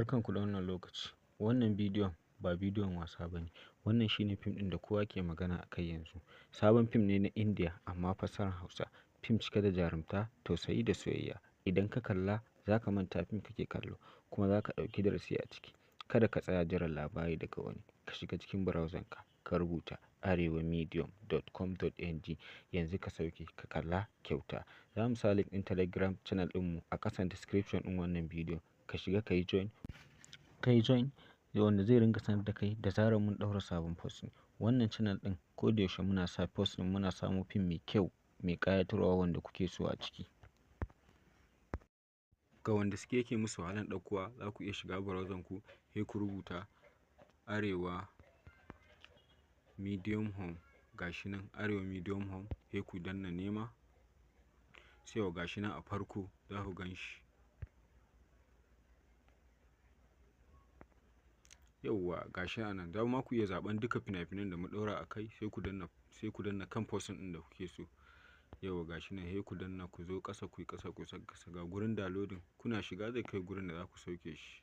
Barkanku da wannan lokaci. Wannan bidiyon ba bidiyon wasa ba ne. Wannan shine fim ɗin da kowa ke magana a kai yanzu. Sabon fim ne na Indiya amma fassarar Hausa. Fim cike da jarumta, tausayi da soyayya. Idan ka kalla za ka manta fim kake kallo kuma za ka ɗauki darasi a ciki. Kada ka tsaya jiran labari daga wani. Ka shiga cikin browser ka rubuta arewamedium.com.ng yanzu ka sauke ka kalla kyauta. Za mu sa link ɗin Telegram channel ɗinmu a ƙasan description ɗin wannan bidiyon. Ka shiga ka yi join wanda zai ringa sanar da kai da zarar mun ɗaura sabon post. Wannan channel ɗin ko da yaushe muna sa post ɗin, muna samo fim mai kyau mai ƙayatarwa wanda kuke so a ciki. Ga wanda suke yake musu wahalan ɗaukowa, za ku iya shiga browser ku sai ku rubuta arewa medium home, gashi nan arewa medium home, sai ku danna nema, sai gashi nan a farko za ku gan shi. Yauwa gashi a nan, za ma ku iya zaɓen duka fina-finan da mu ɗaura a kai, sai ku danna kan post ɗin da kuke so. Yauwa gashi nan, sai ku danna ku zo ƙasa, ku yi ƙasa, ku ga gurin downloading, kuna shiga zai kai gurin da za ku sauke shi.